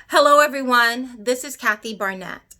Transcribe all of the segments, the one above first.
Hello, everyone. This is Kathy Barnette.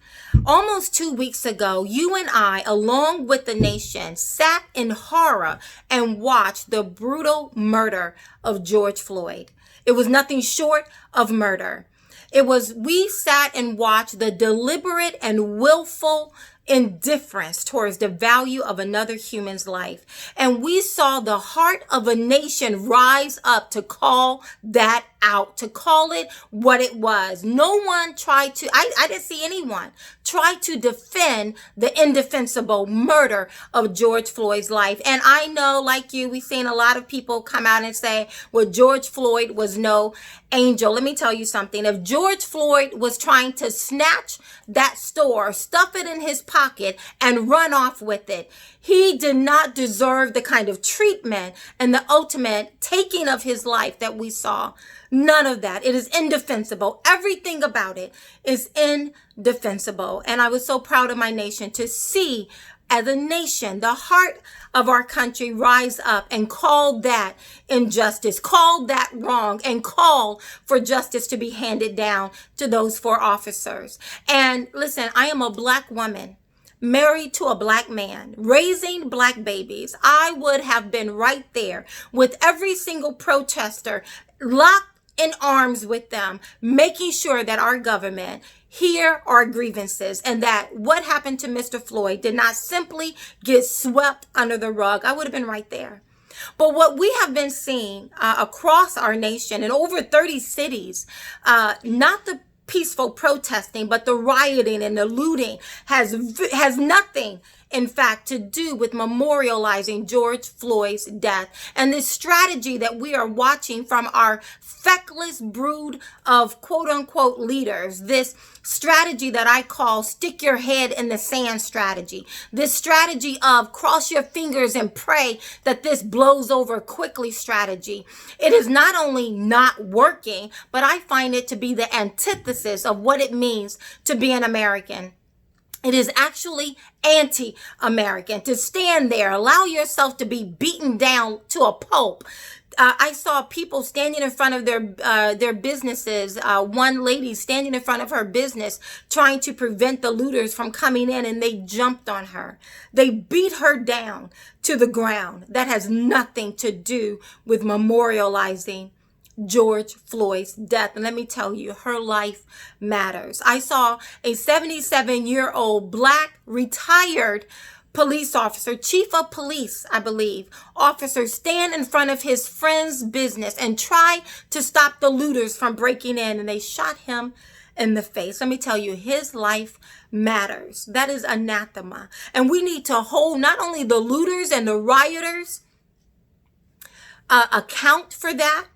Almost 2 weeks ago, you and I, along with the nation, sat in horror and watched the brutal murder of George Floyd. It was nothing short of murder. We sat and watched the deliberate and willful indifference towards the value of another human's life. And we saw the heart of a nation rise up to call that out, to call it what it was. No one tried to, I didn't see anyone try to defend the indefensible murder of George Floyd's life. And I know, like you, we've seen a lot of people come out and say, well, George Floyd was no angel. Let me tell you something. If George Floyd was trying to snatch that store, stuff it in his pocket, and run off with it, he did not deserve the kind of treatment and the ultimate taking of his life that we saw. None of that. It is indefensible. Everything about it is indefensible. And I was so proud of my nation to see, as a nation, the heart of our country rise up and call that injustice, call that wrong, and call for justice to be handed down to those four officers. And listen, I am a Black woman, married to a Black man, raising Black babies. I would have been right there with every single protester, locked in arms with them, making sure that our government hear our grievances and that what happened to Mr. Floyd did not simply get swept under the rug. I would have been right there. But what we have been seeing across our nation in over 30 cities, not the peaceful protesting, but the rioting and the looting has nothing, in fact, to do with memorializing George Floyd's death. And this strategy that we are watching from our feckless brood of quote unquote leaders, this strategy that I call stick your head in the sand strategy, this strategy of cross your fingers and pray that this blows over quickly strategy. It is not only not working, but I find it to be the antithesis of what it means to be an American. It is actually anti-American to stand there, allow yourself to be beaten down to a pulp. I saw people standing in front of their businesses. One lady standing in front of her business trying to prevent the looters from coming in, and they jumped on her. They beat her down to the ground. That has nothing to do with memorializing George Floyd's death. And let me tell you, her life matters. I saw a 77-year-old Black retired police officer, chief of police, I believe, officer, stand in front of his friend's business and try to stop the looters from breaking in, and they shot him in the face. Let me tell you, his life matters. That is anathema. And we need to hold not only the looters and the rioters account for that.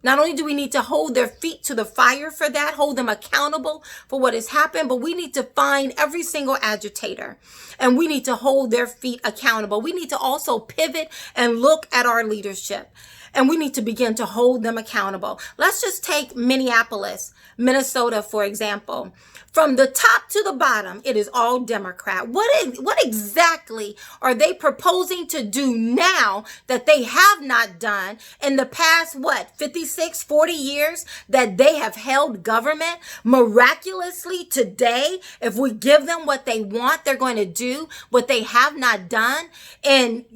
Not only do we need to hold their feet to the fire for that, hold them accountable for what has happened, but we need to find every single agitator and we need to hold their feet accountable. We need to also pivot and look at our leadership, and we need to begin to hold them accountable. Let's just take Minneapolis, Minnesota, for example. From the top to the bottom, it is all Democrat. What exactly are they proposing to do now that they have not done in the past, 56, 40 years that they have held government? Miraculously today, if we give them what they want, they're going to do what they have not done in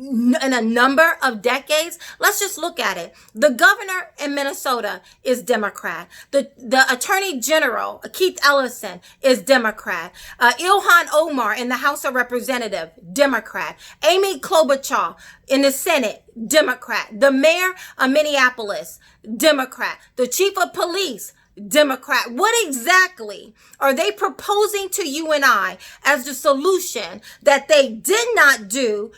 a number of decades. Let's just look at it. The governor in Minnesota is Democrat. The attorney general, Keith Ellison, is Democrat. Ilhan Omar in the House of Representatives, Democrat. Amy Klobuchar in the Senate, Democrat. The mayor of Minneapolis, Democrat. The chief of police, Democrat. What exactly are they proposing to you and I as the solution that they did not do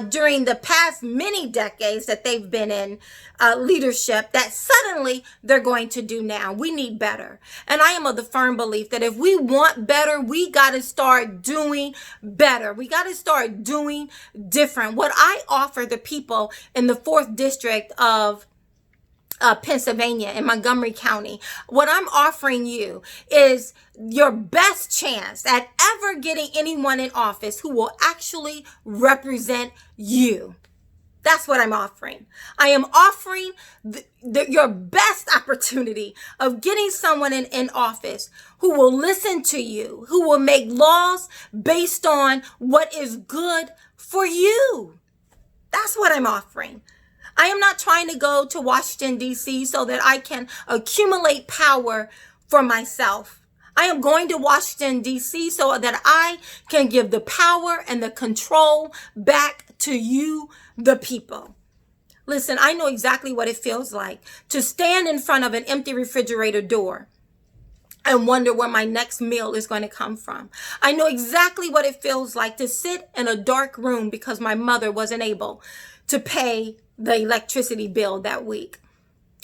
during the past many decades that they've been in leadership that suddenly they're going to do now? We need better. And I am of the firm belief that if we want better, we got to start doing better. We got to start doing different. What I offer the people in the 4th district of Pennsylvania in Montgomery County, what I'm offering you is your best chance at ever getting anyone in office who will actually represent you. That's what I'm offering. I am offering your best opportunity of getting someone in office who will listen to you, who will make laws based on what is good for you. That's what I'm offering. I am not trying to go to Washington, D.C. so that I can accumulate power for myself. I am going to Washington, D.C. so that I can give the power and the control back to you, the people. Listen, I know exactly what it feels like to stand in front of an empty refrigerator door and wonder where my next meal is going to come from. I know exactly what it feels like to sit in a dark room because my mother wasn't able to pay the electricity bill that week.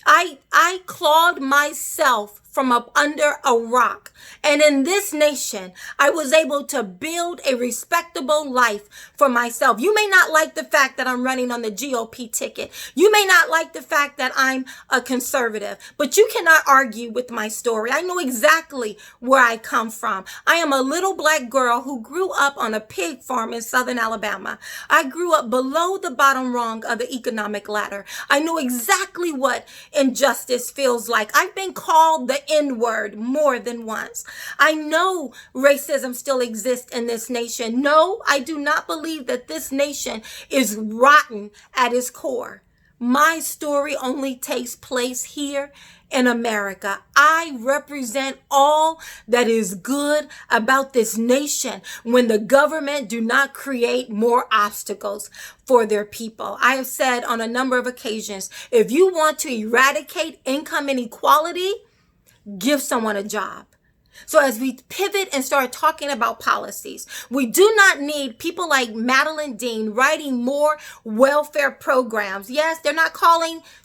I clawed myself from up under a rock. And in this nation, I was able to build a respectable life for myself. You may not like the fact that I'm running on the GOP ticket. You may not like the fact that I'm a conservative, but you cannot argue with my story. I know exactly where I come from. I am a little black girl who grew up on a pig farm in southern Alabama. I grew up below the bottom rung of the economic ladder. I know exactly what injustice feels like. I've been called the N-word more than once. I know racism still exists in this nation. No, I do not believe that this nation is rotten at its core. My story only takes place here in America. I represent all that is good about this nation when the government do not create more obstacles for their people. I have said on a number of occasions, if you want to eradicate income inequality, give someone a job. So as we pivot and start talking about policies, we do not need people like Madeline Dean writing more welfare programs. Yes,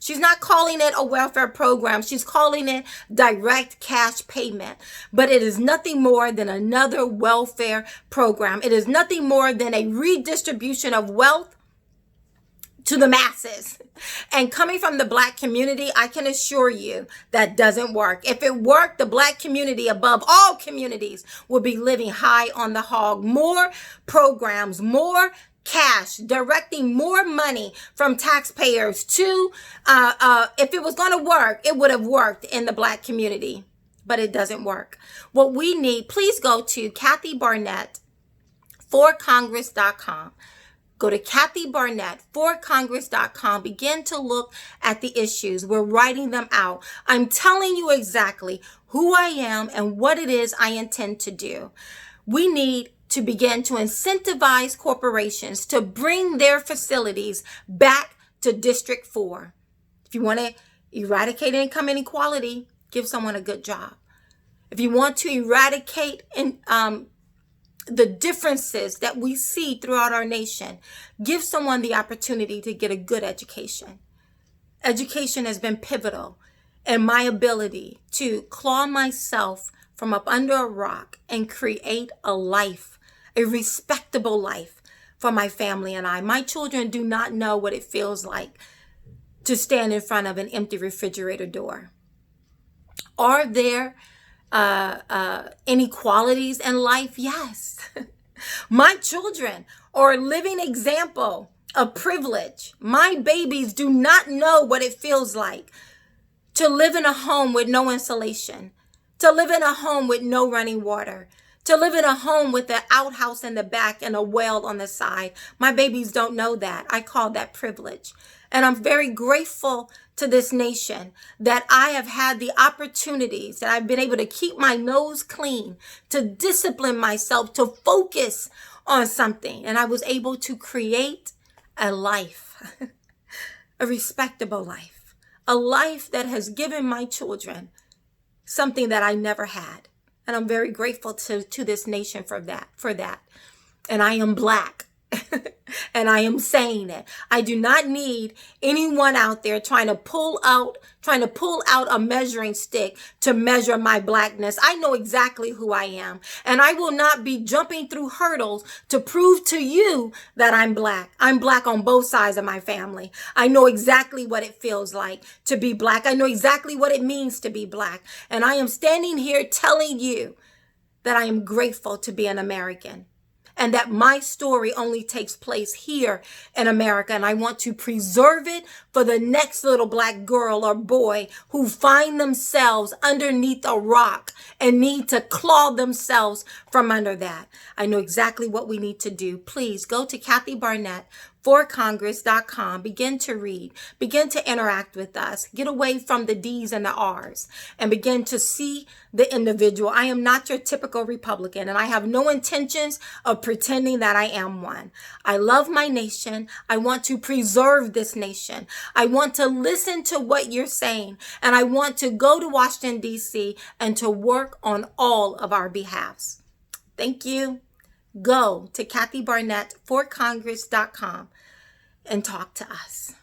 she's not calling it a welfare program. She's calling it direct cash payment. But it is nothing more than another welfare program. It is nothing more than a redistribution of wealth to the masses. And coming from the black community, I can assure you that doesn't work. If it worked, the black community above all communities would be living high on the hog. More programs, more cash, directing more money from taxpayers to, if it was going to work, it would have worked in the black community, but it doesn't work. What we need, please go to Kathy Barnette, forcongress.com. Go to Kathy Barnette, forcongress.com. Begin to look at the issues. We're writing them out. I'm telling you exactly who I am and what it is I intend to do. We need to begin to incentivize corporations to bring their facilities back to District 4. If you want to eradicate income inequality, give someone a good job. If you want to eradicate the differences that we see throughout our nation, give someone the opportunity to get a good education. Education has been pivotal in my ability to claw myself from up under a rock and create a life, a respectable life for my family and I. My children do not know what it feels like to stand in front of an empty refrigerator door. Are there inequalities in life? Yes. My children are a living example of privilege. My babies do not know what it feels like to live in a home with no insulation, to live in a home with no running water, to live in a home with an outhouse in the back and a well on the side. My babies don't know that. I call that privilege. And I'm very grateful to this nation that I have had the opportunities, that I've been able to keep my nose clean, to discipline myself, to focus on something. And I was able to create a life, a respectable life, a life that has given my children something that I never had. And I'm very grateful to this nation for that. And I am Black. And I am saying it. I do not need anyone out there trying to pull out a measuring stick to measure my Blackness. I know exactly who I am, and I will not be jumping through hurdles to prove to you that I'm Black. I'm Black on both sides of my family. I know exactly what it feels like to be Black. I know exactly what it means to be Black. And I am standing here telling you that I am grateful to be an American. and that my story only takes place here in America. And I want to preserve it for the next little black girl or boy who find themselves underneath a rock and need to claw themselves from under that. I know exactly what we need to do. Please go to Kathy Barnette forcongress.com. Begin to read, begin to interact with us, get away from the D's and the R's, and begin to see the individual. I am not your typical Republican, and I have no intentions of pretending that I am one. I love my nation. I want to preserve this nation. I want to listen to what you're saying, and I want to go to Washington, D.C. and to work on all of our behalves. Thank you. Go to Kathy Barnette forcongress.com and talk to us.